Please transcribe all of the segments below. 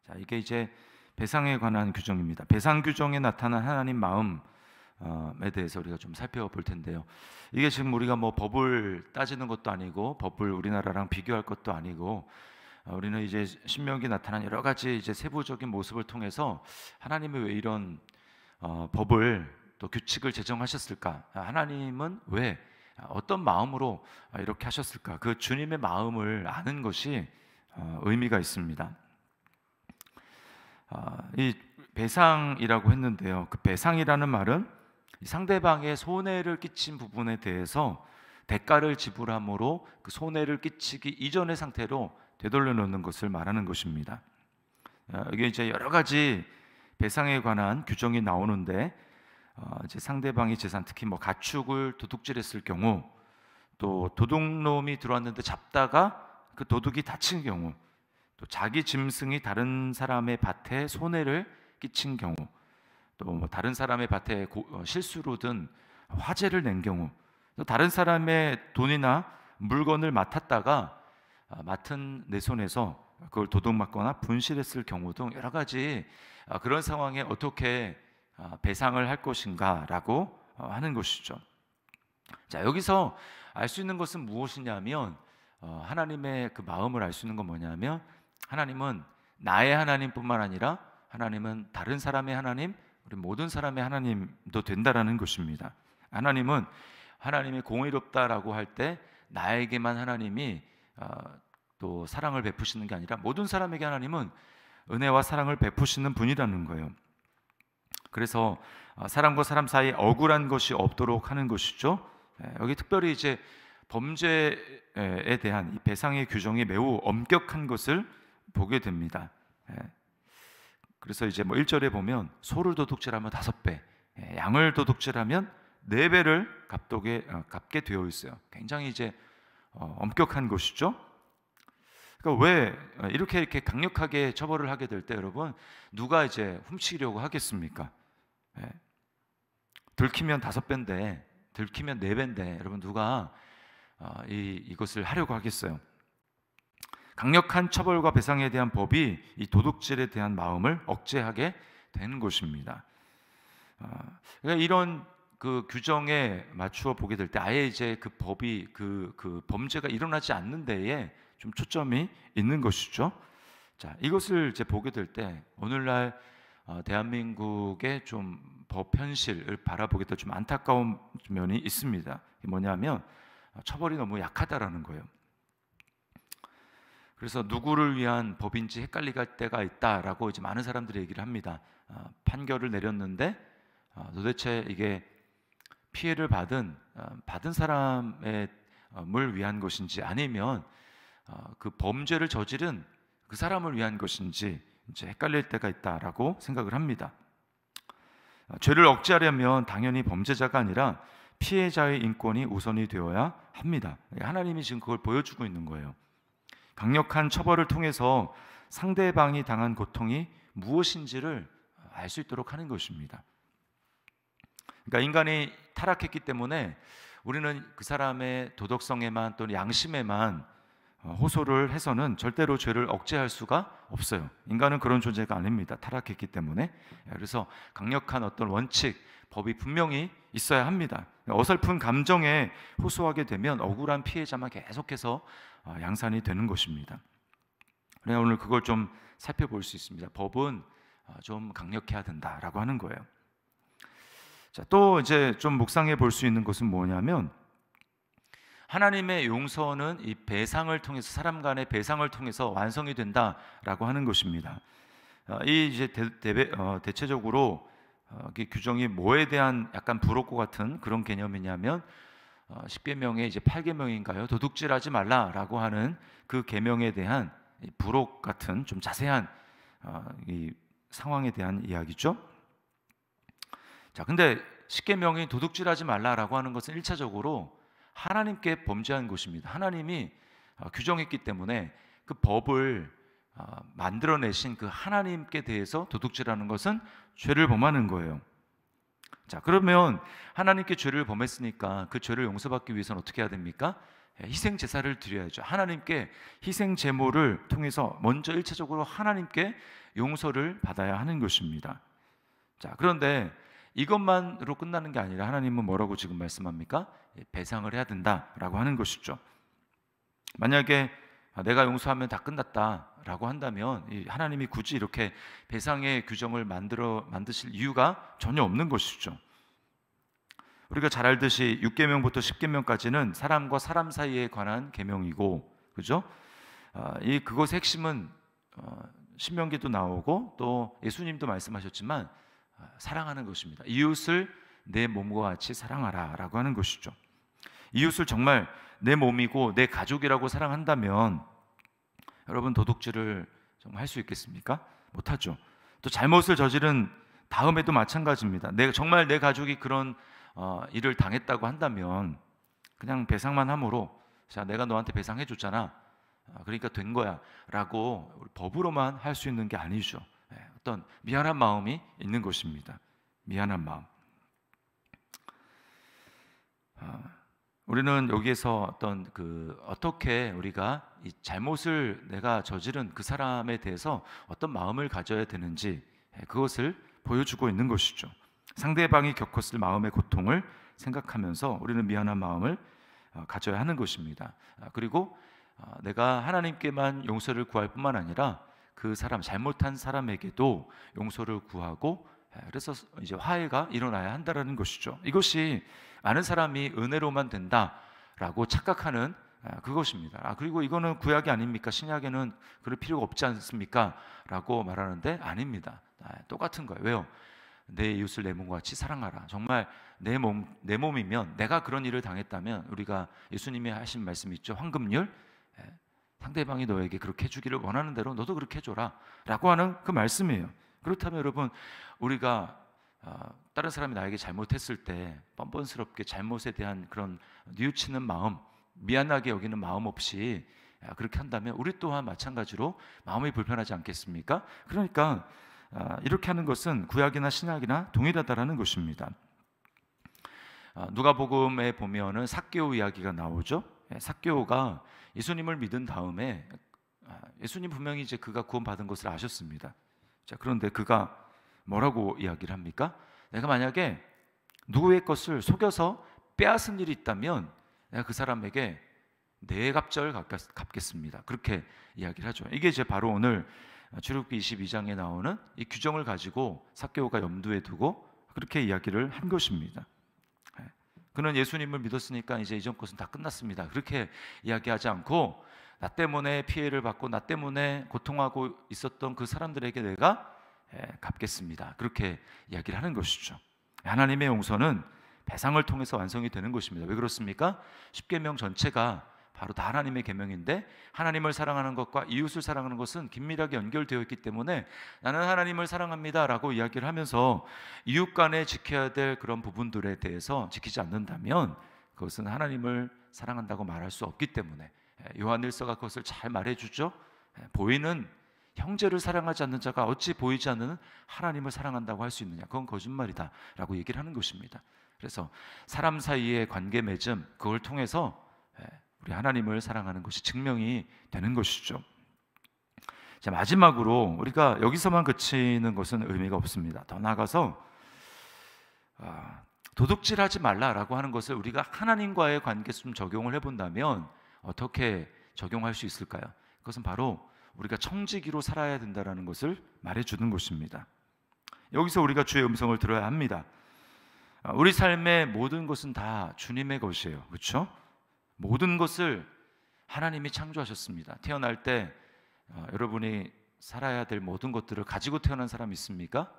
자, 이게 이제 배상에 관한 규정입니다. 배상 규정에 나타난 하나님 마음에 대해서 우리가 좀 살펴볼 텐데요. 이게 지금 우리가 뭐 법을 따지는 것도 아니고 법을 우리나라랑 비교할 것도 아니고 우리는 이제 신명기에 나타난 여러 가지 이제 세부적인 모습을 통해서 하나님이 왜 이런 법을 또 규칙을 제정하셨을까? 하나님은 왜 어떤 마음으로 이렇게 하셨을까? 그 주님의 마음을 아는 것이 의미가 있습니다. 이 배상이라고 했는데요. 그 배상이라는 말은 상대방의 손해를 끼친 부분에 대해서 대가를 지불함으로 그 손해를 끼치기 이전의 상태로 되돌려 놓는 것을 말하는 것입니다. 이게 이제 여러 가지 배상에 관한 규정이 나오는데 이제 상대방의 재산, 특히 뭐 가축을 도둑질했을 경우, 또 도둑놈이 들어왔는데 잡다가 그 도둑이 다친 경우, 또 자기 짐승이 다른 사람의 밭에 손해를 끼친 경우, 또 뭐 다른 사람의 밭에 실수로든 화재를 낸 경우, 또 다른 사람의 돈이나 물건을 맡았다가 맡은 내 손에서 그걸 도둑맞거나 분실했을 경우 등 여러 가지 그런 상황에 어떻게 배상을 할 것인가라고 하는 것이죠. 자, 여기서 알 수 있는 것은 무엇이냐면 하나님의 그 마음을 알 수 있는 건 뭐냐면 하나님은 나의 하나님뿐만 아니라 하나님은 다른 사람의 하나님, 우리 모든 사람의 하나님도 된다라는 것입니다. 하나님은 하나님이 공의롭다라고 할 때 나에게만 하나님이 또 사랑을 베푸시는 게 아니라 모든 사람에게 하나님은 은혜와 사랑을 베푸시는 분이라는 거예요. 그래서 사람과 사람 사이에 억울한 것이 없도록 하는 것이죠. 여기 특별히 이제 범죄에 대한 이 배상의 규정이 매우 엄격한 것을 보게 됩니다. 그래서 이제 뭐 1절에 보면 소를 도둑질하면 5배, 양을 도둑질하면 4배를 갚게 되어 있어요. 굉장히 이제 엄격한 것이죠. 그러니까 왜 이렇게 강력하게 처벌을 하게 될 때 여러분 누가 이제 훔치려고 하겠습니까? 들키면 5배인데 들키면 4배인데 여러분 누가 이것을 하려고 하겠어요? 강력한 처벌과 배상에 대한 법이 이 도둑질에 대한 마음을 억제하게 되는 것입니다. 그러니까 이런 그 규정에 맞추어 보게 될 때 아예 이제 그 법이 그 범죄가 일어나지 않는 데에 좀 초점이 있는 것이죠. 자, 이것을 이제 보게 될 때 오늘날 대한민국의 좀 법 현실을 바라보게 될 좀 안타까운 면이 있습니다. 뭐냐면 처벌이 너무 약하다라는 거예요. 그래서 누구를 위한 법인지 헷갈릴 때가 있다라고 이제 많은 사람들이 얘기를 합니다. 판결을 내렸는데 도대체 이게 피해를 받은 사람을 위한 것인지 아니면 그 범죄를 저지른 그 사람을 위한 것인지 이제 헷갈릴 때가 있다라고 생각을 합니다. 죄를 억제하려면 당연히 범죄자가 아니라 피해자의 인권이 우선이 되어야 합니다. 하나님이 지금 그걸 보여주고 있는 거예요. 강력한 처벌을 통해서 상대방이 당한 고통이 무엇인지를 알 수 있도록 하는 것입니다. 그러니까 인간이 타락했기 때문에 우리는 그 사람의 도덕성에만 또는 양심에만 호소를 해서는 절대로 죄를 억제할 수가 없어요. 인간은 그런 존재가 아닙니다. 타락했기 때문에. 그래서 강력한 어떤 원칙, 법이 분명히 있어야 합니다. 어설픈 감정에 호소하게 되면 억울한 피해자만 계속해서 양산이 되는 것입니다. 그래서 오늘 그걸 좀 살펴볼 수 있습니다. 법은 좀 강력해야 된다라고 하는 거예요. 자, 또 이제 좀 묵상해 볼 수 있는 것은 뭐냐면 하나님의 용서는 이 배상을 통해서 사람 간의 배상을 통해서 완성이 된다라고 하는 것입니다. 이 이제 대체적으로 규정이 뭐에 대한 약간 불혹고 같은 그런 개념이냐면 10계명의 이제 8계명인가요? 도둑질하지 말라라고 하는 그 계명에 대한 불혹 같은 좀 자세한 이 상황에 대한 이야기죠. 자, 근데 10계명이 도둑질하지 말라라고 하는 것은 1차적으로 하나님께 범죄한 것입니다. 하나님이 규정했기 때문에 그 법을 만들어내신 그 하나님께 대해서 도둑질하는 것은 죄를 범하는 거예요. 자, 그러면 하나님께 죄를 범했으니까 그 죄를 용서받기 위해서는 어떻게 해야 됩니까? 희생 제사를 드려야죠. 하나님께 희생 제물을 통해서 먼저 1차적으로 하나님께 용서를 받아야 하는 것입니다. 자, 그런데 이것만으로 끝나는 게 아니라 하나님은 뭐라고 지금 말씀합니까? 배상을 해야 된다라고 하는 것이죠. 만약에 내가 용서하면 다 끝났다라고 한다면 하나님이 굳이 이렇게 배상의 규정을 만드실 이유가 전혀 없는 것이죠. 우리가 잘 알듯이 6계명부터 10계명까지는 사람과 사람 사이에 관한 계명이고, 그죠? 그것의 핵심은 신명기도 나오고 또 예수님도 말씀하셨지만 사랑하는 것입니다. 이웃을 내 몸과 같이 사랑하라라고 하는 것이죠. 이웃을 정말 내 몸이고 내 가족이라고 사랑한다면 여러분, 도둑질을 정말 할 수 있겠습니까? 못하죠. 또 잘못을 저지른 다음에도 마찬가지입니다. 정말 내 가족이 그런 일을 당했다고 한다면 그냥 배상만 함으로, 자, 내가 너한테 배상해 줬잖아, 그러니까 된 거야 라고 법으로만 할 수 있는 게 아니죠. 어떤 미안한 마음이 있는 것입니다. 미안한 마음. 우리는 여기에서 어떻게 우리가 이 잘못을 내가 저지른 그 사람에 대해서 어떤 마음을 가져야 되는지 그것을 보여주고 있는 것이죠. 상대방이 겪었을 마음의 고통을 생각하면서 우리는 미안한 마음을 가져야 하는 것입니다. 그리고 내가 하나님께만 용서를 구할 뿐만 아니라 그 사람, 잘못한 사람에게도 용서를 구하고, 그래서 이제 화해가 일어나야 한다라는 것이죠. 이것이 많은 사람이 은혜로만 된다라고 착각하는 그것입니다. 그리고 이거는 구약이 아닙니까? 신약에는 그럴 필요가 없지 않습니까? 라고 말하는데 아닙니다. 똑같은 거예요. 왜요? 내 이웃을 내 몸과 같이 사랑하라. 정말 내 몸이면, 내가 그런 일을 당했다면 우리가 예수님이 하신 말씀 있죠. 황금률, 상대방이 너에게 그렇게 해주기를 원하는 대로 너도 그렇게 해줘라 라고 하는 그 말씀이에요. 그렇다면 여러분, 우리가 다른 사람이 나에게 잘못했을 때 뻔뻔스럽게 잘못에 대한 그런 뉘우치는 마음, 미안하게 여기는 마음 없이 그렇게 한다면 우리 또한 마찬가지로 마음이 불편하지 않겠습니까? 그러니까 이렇게 하는 것은 구약이나 신약이나 동일하다라는 것입니다. 누가복음에 보면은 삭개오 이야기가 나오죠. 삭개오가 예수님을 믿은 다음에 예수님 분명히 이제 그가 구원받은 것을 아셨습니다. 자, 그런데 그가 뭐라고 이야기를 합니까? 내가 만약에 누구의 것을 속여서 빼앗은 일이 있다면 내가 그 사람에게 네 갑절을 갚겠습니다. 그렇게 이야기를 하죠. 이게 이제 바로 오늘 출애굽기 22장에 나오는 이 규정을 가지고 삭개오가 염두에 두고 그렇게 이야기를 한 것입니다. 그는 예수님을 믿었으니까 이제 이전 것은 다 끝났습니다. 그렇게 이야기하지 않고 나 때문에 피해를 받고 나 때문에 고통하고 있었던 그 사람들에게 내가 갚겠습니다. 그렇게 이야기를 하는 것이죠. 하나님의 용서는 배상을 통해서 완성이 되는 것입니다. 왜 그렇습니까? 십계명 전체가 바로 다 하나님의 계명인데, 하나님을 사랑하는 것과 이웃을 사랑하는 것은 긴밀하게 연결되어 있기 때문에 나는 하나님을 사랑합니다 라고 이야기를 하면서 이웃 간에 지켜야 될 그런 부분들에 대해서 지키지 않는다면 그것은 하나님을 사랑한다고 말할 수 없기 때문에 요한일서가 그것을 잘 말해주죠. 보이는 형제를 사랑하지 않는 자가 어찌 보이지 않는 하나님을 사랑한다고 할 수 있느냐? 그건 거짓말이다 라고 얘기를 하는 것입니다. 그래서 사람 사이의 관계 맺음, 그걸 통해서 우리 하나님을 사랑하는 것이 증명이 되는 것이죠. 자, 마지막으로 우리가 여기서만 그치는 것은 의미가 없습니다. 더 나아가서 도둑질하지 말라라고 하는 것을 우리가 하나님과의 관계에 좀 적용을 해본다면 어떻게 적용할 수 있을까요? 그것은 바로 우리가 청지기로 살아야 된다는 것을 말해주는 것입니다. 여기서 우리가 주의 음성을 들어야 합니다. 우리 삶의 모든 것은 다 주님의 것이에요. 그렇죠? 모든 것을 하나님이 창조하셨습니다. 태어날 때 여러분이 살아야 될 모든 것들을 가지고 태어난 사람 있습니까?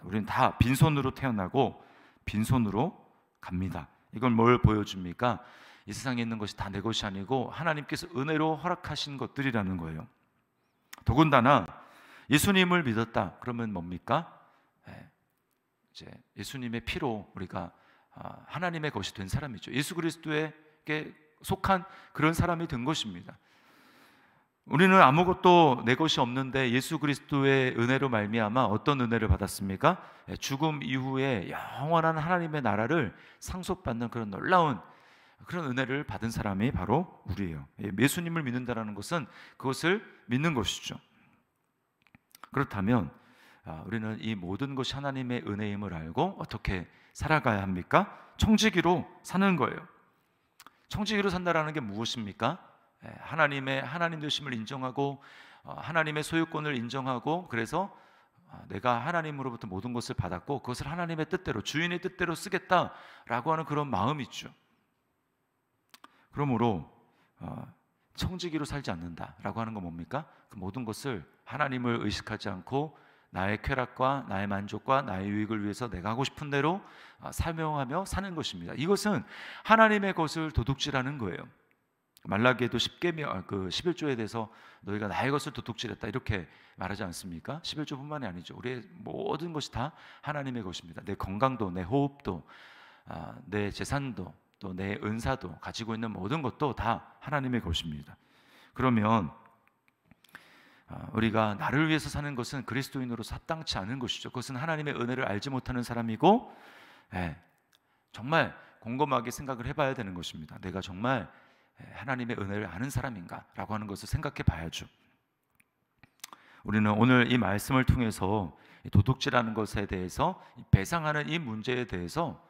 우리는 다 빈손으로 태어나고 빈손으로 갑니다. 이건 뭘 보여줍니까? 이 세상에 있는 것이 다 내 것이 아니고 하나님께서 은혜로 허락하신 것들이라는 거예요. 더군다나 예수님을 믿었다 그러면 뭡니까? 이제 예수님의 피로 우리가 하나님의 것이 된 사람이죠. 예수 그리스도에게 속한 그런 사람이 된 것입니다. 우리는 아무것도 내 것이 없는데 예수 그리스도의 은혜로 말미암아 어떤 은혜를 받았습니까? 죽음 이후에 영원한 하나님의 나라를 상속받는 그런 놀라운 그런 은혜를 받은 사람이 바로 우리예요. 예수님을 믿는다는 것은 그것을 믿는 것이죠. 그렇다면 우리는 이 모든 것이 하나님의 은혜임을 알고 어떻게 살아가야 합니까? 청지기로 사는 거예요. 청지기로 산다라는 게 무엇입니까? 하나님 되심을 인정하고 하나님의 소유권을 인정하고, 그래서 내가 하나님으로부터 모든 것을 받았고 그것을 하나님의 뜻대로, 주인의 뜻대로 쓰겠다라고 하는 그런 마음이죠. 그러므로 청지기로 살지 않는다라고 하는 건 뭡니까? 그 모든 것을 하나님을 의식하지 않고 나의 쾌락과 나의 만족과 나의 유익을 위해서 내가 하고 싶은 대로 사명하며 사는 것입니다. 이것은 하나님의 것을 도둑질하는 거예요. 말라기에도 11조에 대해서 너희가 나의 것을 도둑질했다 이렇게 말하지 않습니까? 11조뿐만이 아니죠. 우리의 모든 것이 다 하나님의 것입니다. 내 건강도, 내 호흡도, 내 재산도, 또 내 은사도, 가지고 있는 모든 것도 다 하나님의 것입니다. 그러면 우리가 나를 위해서 사는 것은 그리스도인으로서 합당치 않은 것이죠. 그것은 하나님의 은혜를 알지 못하는 사람이고, 정말 곰곰하게 생각을 해봐야 되는 것입니다. 내가 정말 하나님의 은혜를 아는 사람인가 라고 하는 것을 생각해 봐야죠. 우리는 오늘 이 말씀을 통해서 도둑질하는 것에 대해서, 배상하는 이 문제에 대해서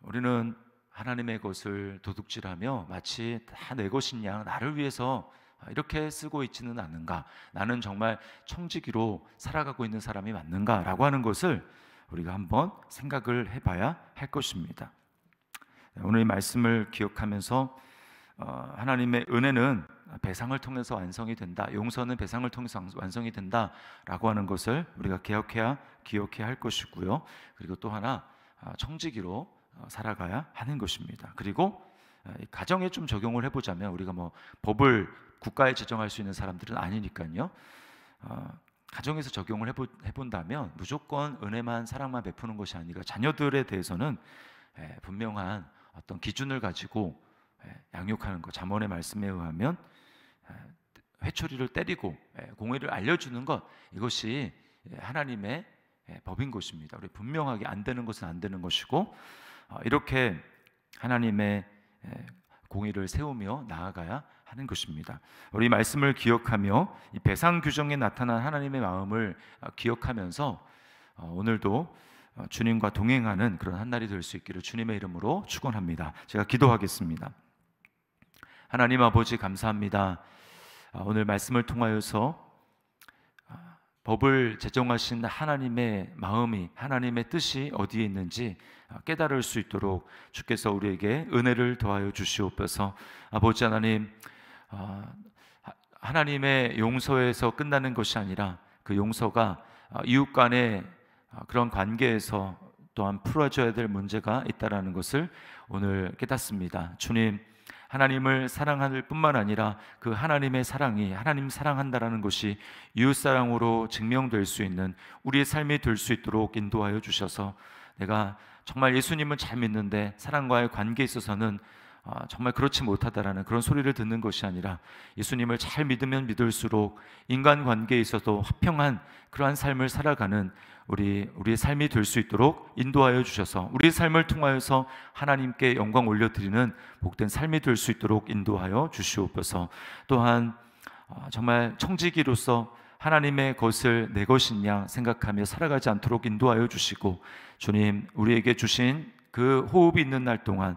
우리는 하나님의 것을 도둑질하며 마치 다 내 것인 양 나를 위해서 이렇게 쓰고 있지는 않는가, 나는 정말 청지기로 살아가고 있는 사람이 맞는가 라고 하는 것을 우리가 한번 생각을 해봐야 할 것입니다. 오늘 이 말씀을 기억하면서 하나님의 은혜는 배상을 통해서 완성이 된다, 용서는 배상을 통해서 완성이 된다라고 하는 것을 우리가 기억해야 할 것이고요. 그리고 또 하나, 청지기로 살아가야 하는 것입니다. 그리고 가정에 좀 적용을 해보자면, 우리가 뭐 법을 국가에 제정할 수 있는 사람들은 아니니까요. 가정에서 적용을 해본다면 무조건 은혜만, 사랑만 베푸는 것이 아니라 자녀들에 대해서는 분명한 어떤 기준을 가지고 양육하는 것, 잠언의 말씀에 의하면 회초리를 때리고 공의를 알려주는 것, 이것이 하나님의 법인 것입니다. 우리 분명하게 안 되는 것은 안 되는 것이고, 이렇게 하나님의 공의를 세우며 나아가야 하는 것입니다. 우리 말씀을 기억하며 이 배상 규정에 나타난 하나님의 마음을 기억하면서 오늘도 주님과 동행하는 그런 한 날이 될 수 있기를 주님의 이름으로 축원합니다. 제가 기도하겠습니다. 하나님 아버지, 감사합니다. 오늘 말씀을 통하여서 법을 제정하신 하나님의 마음이, 하나님의 뜻이 어디에 있는지 깨달을 수 있도록 주께서 우리에게 은혜를 더하여 주시옵소서. 아버지 하나님, 하나님의 용서에서 끝나는 것이 아니라 그 용서가 이웃 간의 그런 관계에서 또한 풀어져야 될 문제가 있다는 것을 오늘 깨닫습니다. 주님, 하나님을 사랑할 뿐만 아니라 그 하나님의 사랑이, 하나님 사랑한다라는 것이 이웃사랑으로 증명될 수 있는 우리의 삶이 될 수 있도록 인도하여 주셔서, 내가 정말 예수님은 잘 믿는데 사랑과의 관계에 있어서는 정말 그렇지 못하다라는 그런 소리를 듣는 것이 아니라, 예수님을 잘 믿으면 믿을수록 인간관계에 있어도 화평한 그러한 삶을 살아가는 우리의 삶이 될 수 있도록 인도하여 주셔서, 우리의 삶을 통하여서 하나님께 영광 올려드리는 복된 삶이 될 수 있도록 인도하여 주시옵소서. 또한 정말 청지기로서 하나님의 것을 내 것인 양 생각하며 살아가지 않도록 인도하여 주시고, 주님, 우리에게 주신 그 호흡이 있는 날 동안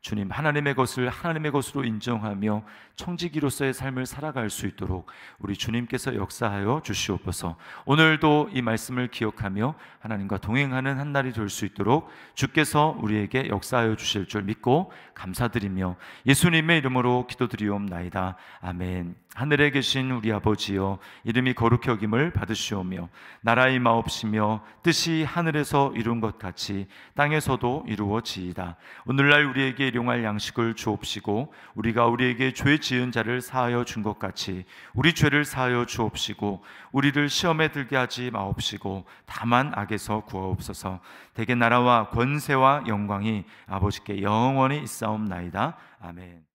주님, 하나님의 것을 하나님의 것으로 인정하며 청지기로서의 삶을 살아갈 수 있도록 우리 주님께서 역사하여 주시옵소서. 오늘도 이 말씀을 기억하며 하나님과 동행하는 한 날이 될 수 있도록 주께서 우리에게 역사하여 주실 줄 믿고 감사드리며 예수님의 이름으로 기도드리옵나이다. 아멘. 하늘에 계신 우리 아버지여, 이름이 거룩히 여김을 받으시오며 나라의 마옵시며 뜻이 하늘에서 이룬 것 같이 땅에서도 이루어지이다. 오늘날 우리에게 일용할 양식을 주옵시고, 우리가 우리에게 죄 지은 자를 사하여 준 것 같이 우리 죄를 사하여 주옵시고, 우리를 시험에 들게 하지 마옵시고 다만 악에서 구하옵소서. 대개 나라와 권세와 영광이 아버지께 영원히 있사옵나이다. 아멘.